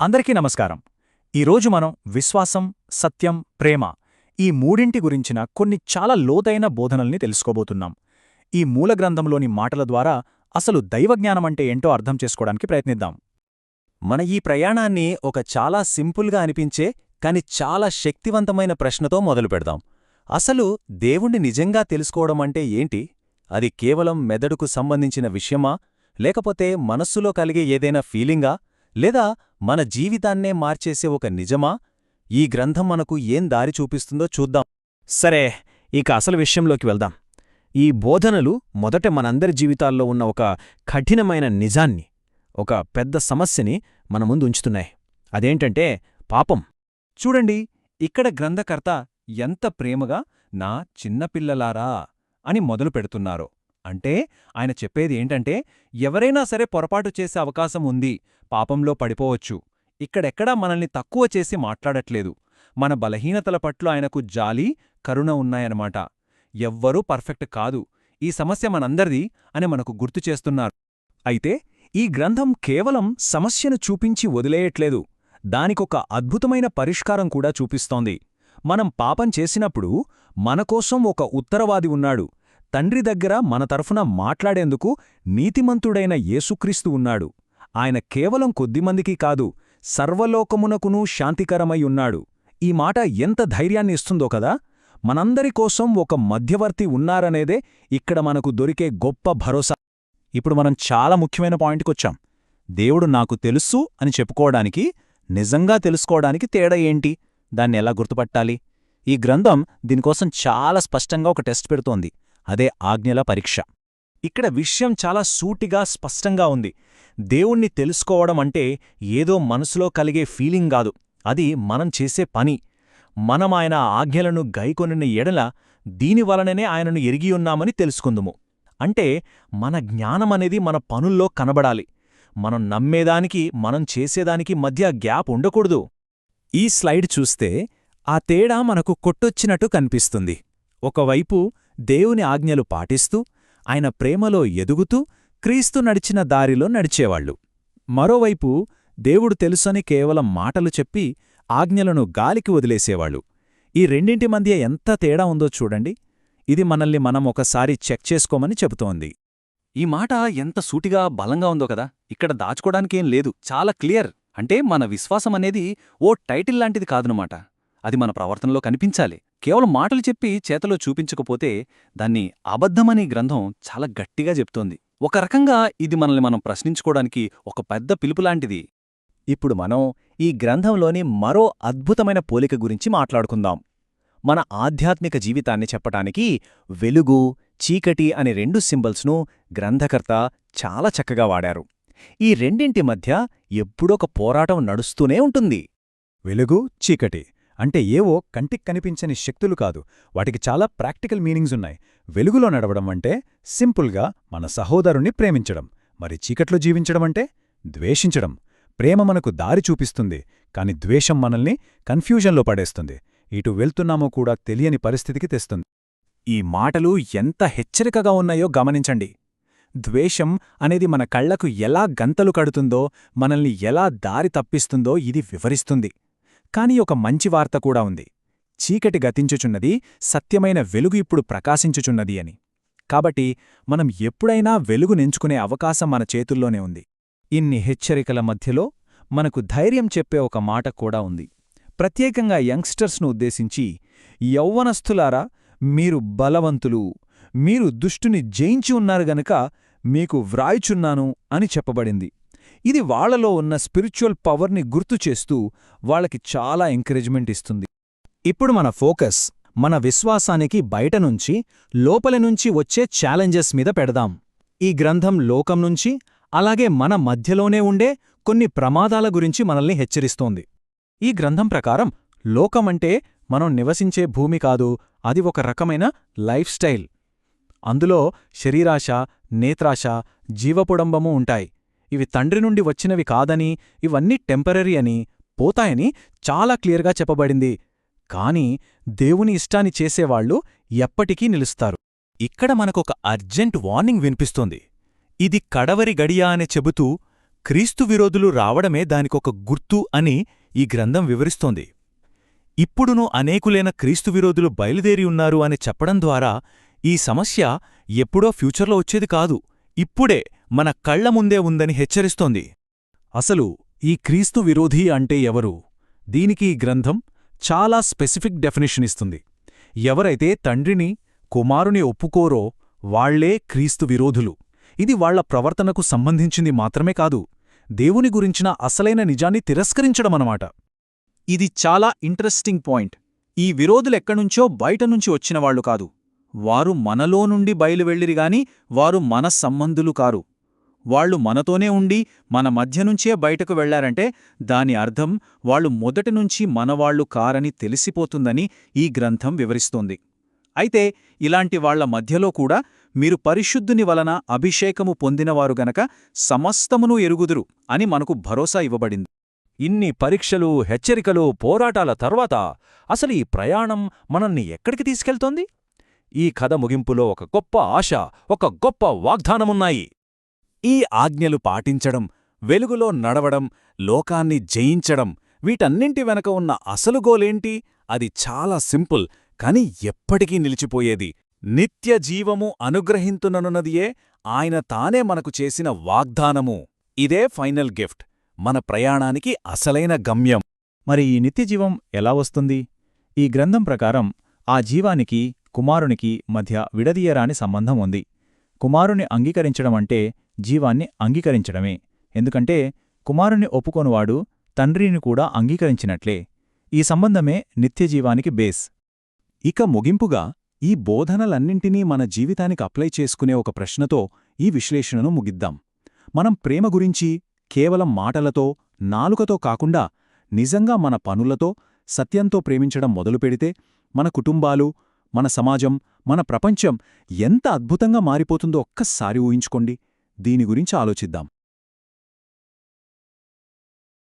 అందరికీ నమస్కారం. ఈరోజు మనం విశ్వాసం, సత్యం, ప్రేమ ఈ మూడింటి గురించిన కొన్ని చాలా లోతైన బోధనల్ని తెలుసుకోబోతున్నాం. ఈ మూలగ్రంథంలోని మాటల ద్వారా అసలు దైవజ్ఞానమంటే ఏంటో అర్థం చేసుకోవడానికి ప్రయత్నిద్దాం. మన ఈ ప్రయాణాన్ని ఒక చాలా సింపుల్గా అనిపించే కాని చాలా శక్తివంతమైన ప్రశ్నతో మొదలుపెడదాం. అసలు దేవుణ్ణి నిజంగా తెలుసుకోవడమంటే ఏంటి? అది కేవలం మెదడుకు సంబంధించిన విషయమా, లేకపోతే మనస్సులో కలిగే ఏదైనా ఫీలింగా, లేదా మన జీవితాన్నే మార్చేసే ఒక నిజమా? ఈ గ్రంథం మనకు ఏం దారి చూపిస్తుందో చూద్దాం. సరే, ఇక అసలు విషయంలోకి వెళ్దాం. ఈ బోధనలు మొదట మనందరి జీవితాల్లో ఉన్న ఒక కఠినమైన నిజాన్ని, ఒక పెద్ద సమస్యని మన ముందు ఉంచుతున్నాయి. అదేంటంటే పాపం. చూడండి, ఇక్కడ గ్రంథకర్త ఎంత ప్రేమగా నా చిన్నపిల్లలారా అని మొదలు పెడుతున్నారో. అంటే ఆయన చెప్పేది ఏంటంటే, ఎవరైనా సరే పొరపాటు చేసే అవకాశం ఉంది, పాపంలో పడిపోవచ్చు. ఇక్కడెక్కడా మనల్ని తక్కువ చేసి మాట్లాడట్లేదు. మన బలహీనతల పట్ల ఆయనకు జాలి, కరుణ ఉన్నాయన్నమాట. ఎవ్వరూ పర్ఫెక్ట్ కాదు, ఈ సమస్య మనందరిది అని మనకు గుర్తు చేస్తున్నారు. అయితే ఈ గ్రంథం కేవలం సమస్యను చూపించి వదిలేయట్లేదు, దానికొక అద్భుతమైన పరిష్కారం కూడా చూపిస్తోంది. మనం పాపం చేసినప్పుడు మనకోసం ఒక ఉత్తరవాది ఉన్నాడు. తండ్రి దగ్గర మన తరఫున మాట్లాడేందుకు నీతిమంతుడైన యేసుక్రీస్తు ఉన్నాడు. ఆయన కేవలం కొద్దిమందికి కాదు, సర్వలోకమునకునూ శాంతికరమై ఉన్నాడు. ఈ మాట ఎంత ధైర్యాన్ని ఇస్తుందో కదా! మనందరి కోసం ఒక మధ్యవర్తి ఉన్నారనేదే ఇక్కడ మనకు దొరికే గొప్ప భరోసా. ఇప్పుడు మనం చాలా ముఖ్యమైన పాయింట్కొచ్చాం. దేవుడు నాకు తెలుసు అని చెప్పుకోవడానికి, నిజంగా తెలుసుకోవడానికి తేడా ఏంటి? దాన్ని ఎలా గుర్తుపట్టాలి? ఈ గ్రంథం దీనికోసం చాలా స్పష్టంగా ఒక టెస్ట్ పెడుతోంది. అదే ఆజ్ఞల పరీక్ష. ఇక్కడ విషయం చాలా సూటిగా స్పష్టంగా ఉంది. దేవుణ్ణి తెలుసుకోవడం అంటే ఏదో మనసులో కలిగే ఫీలింగ్ కాదు, అది మనం చేసే పని. మనం ఆయన ఆజ్ఞలను గైకొనిన ఎడల దీనివలననే ఆయనను ఎరిగియున్నామని తెలుసుకుందుము. అంటే మన జ్ఞానమనేది మన పనుల్లో కనబడాలి. మనం నమ్మేదానికి మనం చేసేదానికి మధ్య గ్యాప్ ఉండకూడదు. ఈ స్లైడ్ చూస్తే ఆ తేడా మనకు కొట్టొచ్చినట్టు కనిపిస్తుంది. ఒకవైపు దేవుని ఆజ్ఞలు పాటిస్తూ, ఆయన ప్రేమలో ఎదుగుతూ, క్రీస్తు నడిచిన దారిలో నడిచేవాళ్లు. మరోవైపు దేవుడు తెలుసని కేవలం మాటలు చెప్పి ఆజ్ఞలను గాలికి వదిలేసేవాళ్లు. ఈ రెండింటి మధ్య ఎంత తేడా ఉందో చూడండి. ఇది మనల్ని మనం ఒకసారి చెక్ చేసుకోమని చెబుతోంది. ఈ మాట ఎంత సూటిగా బలంగా ఉందో కదా! ఇక్కడ దాచుకోడానికేం లేదు, చాలా క్లియర్. అంటే మన విశ్వాసమనేది ఓ టైటిల్ లాంటిది కాదనమాట. అది మన ప్రవర్తనలో కనిపించాలి. కేవలం మాటలు చెప్పి చేతలో చూపించకపోతే దాన్ని అబద్ధమని గ్రంథం చాలా గట్టిగా చెప్తోంది. ఒక రకంగా ఇది మనల్ని మనం ప్రశ్నించుకోవడానికి ఒక పెద్ద పిలుపులాంటిది. ఇప్పుడు మనం ఈ గ్రంథంలోని మరో అద్భుతమైన పోలిక గురించి మాట్లాడుకుందాం. మన ఆధ్యాత్మిక జీవితాన్ని చెప్పటానికి వెలుగు, చీకటి అనే రెండు సింబల్స్ను గ్రంథకర్త చాలా చక్కగా వాడారు. ఈ రెండింటి మధ్య ఎప్పుడొక పోరాటం నడుస్తూనే ఉంటుంది. వెలుగు, చీకటి అంటే ఏవో కంటికి కనిపించని శక్తులు కాదు, వాటికి చాలా ప్రాక్టికల్ మీనింగ్స్ ఉన్నాయి. వెలుగులో నడవడం అంటే సింపుల్గా మన సహోదరుణ్ణి ప్రేమించడం. మరి చీకట్లో జీవించడం అంటే ద్వేషించడం. ప్రేమ మనకు దారి చూపిస్తుంది, కాని ద్వేషం మనల్ని కన్ఫ్యూజన్లో పడేస్తుంది. ఇటు వెళ్తున్నామో కూడా తెలియని పరిస్థితికి తెస్తుంది. ఈ మాటలు ఎంత హెచ్చరికగా ఉన్నాయో గమనించండి. ద్వేషం అనేది మన కళ్లకు ఎలా గంతలు కడుతుందో, మనల్ని ఎలా దారి తప్పిస్తుందో ఇది వివరిస్తుంది. కాని ఒక మంచి వార్త కూడా ఉంది. చీకటి గతించుచున్నది, సత్యమైన వెలుగు ఇప్పుడు ప్రకాశించుచున్నది అని. కాబట్టి మనం ఎప్పుడైనా వెలుగునెంచుకునే అవకాశం మన చేతుల్లోనే ఉంది. ఇన్ని హెచ్చరికల మధ్యలో మనకు ధైర్యం చెప్పే ఒక మాట కూడా ఉంది. ప్రత్యేకంగా యంగ్స్టర్స్ను ఉద్దేశించి, యౌవనస్థులారా, మీరు బలవంతులు, మీరు దుష్టుని జయించి ఉన్నారు గనక మీకు వ్రాయుచున్నాను అని చెప్పబడింది. ఇది వాళ్లలో ఉన్న స్పిరిచువల్ పవర్ని గుర్తుచేస్తూ వాళ్ళకి చాలా ఎంకరేజ్మెంట్ ఇస్తుంది. ఇప్పుడు మన ఫోకస్ మన విశ్వాసానికి బయటనుంచి, లోపలినుంచి వచ్చే ఛాలెంజెస్ మీద పెడదాం. ఈ గ్రంథం లోకం నుంచి, అలాగే మన మధ్యలోనే ఉండే కొన్ని ప్రమాదాల గురించి మనల్ని హెచ్చరిస్తోంది. ఈ గ్రంథం ప్రకారం లోకమంటే మనం నివసించే భూమి కాదు, అది ఒక రకమైన లైఫ్ స్టైల్. అందులో శరీరాశ, నేత్రాశ, జీవపుడంబము ఉంటాయి. ఇవి తండ్రి నుండి వచ్చినవి కాదని, ఇవన్నీ టెంపరరీ అని, పోతాయని చాలా క్లియర్గా చెప్పబడింది. కాని దేవుని ఇష్టాన్ని చేసేవాళ్లు ఎప్పటికీ నిలుస్తారు. ఇక్కడ మనకొక అర్జెంట్ వార్నింగ్ వినిపిస్తోంది. ఇది కడవరి గడియ అని చెబుతూ క్రీస్తు విరోధులు రావడమే దానికొక గుర్తు అని ఈ గ్రంథం వివరిస్తోంది. ఇప్పుడును అనేకులైన క్రీస్తు విరోధులు బయలుదేరి ఉన్నారు అని చెప్పడం ద్వారా ఈ సమస్య ఎప్పుడో ఫ్యూచర్లో వచ్చేది కాదు, ఇప్పుడే మన కళ్ల ముందే ఉందని హెచ్చరిస్తోంది. అసలు ఈ క్రీస్తు విరోధి అంటే ఎవరు? దీనికి ఈ గ్రంథం చాలా స్పెసిఫిక్ డెఫినిషన్ ఇస్తుంది. ఎవరైతే తండ్రిని, కుమారుని ఒప్పుకోరో వాళ్లే క్రీస్తు విరోధులు. ఇది వాళ్ల ప్రవర్తనకు సంబంధించింది మాత్రమే కాదు, దేవుని గురించిన అసలైన నిజాన్ని తిరస్కరించడమన్నమాట. ఇది చాలా ఇంట్రెస్టింగ్ పాయింట్. ఈ విరోధులెక్కడ్నుంచో బయటనుంచి వచ్చినవాళ్లు కాదు. వారు మనలో నుండి బయలువెళ్ళిరిగాని వారు మన సంబంధులు కారు. వాళ్లు మనతోనే ఉండి మన మధ్యనుంచే బయటకు వెళ్లారంటే దాని అర్థం వాళ్లు మొదటినుంచి మనవాళ్లు కారని తెలిసిపోతుందని ఈ గ్రంథం వివరిస్తోంది. అయితే ఇలాంటి వాళ్ల మధ్యలో కూడా మీరు పరిశుద్ధుని వలన అభిషేకము పొందినవారు గనక సమస్తమును ఎరుగుదురు అని మనకు భరోసా ఇవ్వబడింది. ఇన్ని పరీక్షలు, హెచ్చరికలు, పోరాటాల తర్వాత అసలు ఈ ప్రయాణం మనల్ని ఎక్కడికి తీసుకెళ్తోంది? ఈ కథ ముగింపులో ఒక గొప్ప ఆశ, ఒక గొప్ప వాగ్దానమున్నాయి. ఈ ఆజ్ఞలు పాటించడం, వెలుగులో నడవడం, లోకాన్ని జయించడం, వీటన్నింటి వెనక ఉన్న అసలు గోలేంటి? అది చాలా సింపుల్, కాని ఎప్పటికీ నిలిచిపోయేది. నిత్య జీవము అనుగ్రహింతుననున్నదియే ఆయన తానే మనకు చేసిన వాగ్దానము. ఇదే ఫైనల్ గిఫ్ట్, మన ప్రయాణానికి అసలైన గమ్యం. మరి ఈ నిత్యజీవం ఎలా వస్తుంది? ఈ గ్రంథం ప్రకారం ఆ జీవానికి, కుమారునికి మధ్య విడదీయరాని సంబంధం ఉంది. కుమారుని అంగీకరించడమంటే జీవాన్ని అంగీకరించడమే. ఎందుకంటే కుమారుని ఒప్పుకొనువాడు తండ్రిని కూడా అంగీకరించినట్లే. ఈ సంబంధమే నిత్యజీవానికి బేస్. ఇక ముగింపుగా ఈ బోధనలన్నింటినీ మన జీవితానికి అప్లై చేసుకునే ఒక ప్రశ్నతో ఈ విశ్లేషణను ముగిద్దాం. మనం ప్రేమ గురించి కేవలం మాటలతో, నాలుకతో కాకుండా నిజంగా మన పనులతో, సత్యంతో ప్రేమించడం మొదలుపెడితే మన కుటుంబాలు, మన సమాజం, మన ప్రపంచం ఎంత అద్భుతంగా మారిపోతుందో ఒక్కసారి ఊహించుకోండి. దీని గురించి ఆలోచిద్దాం.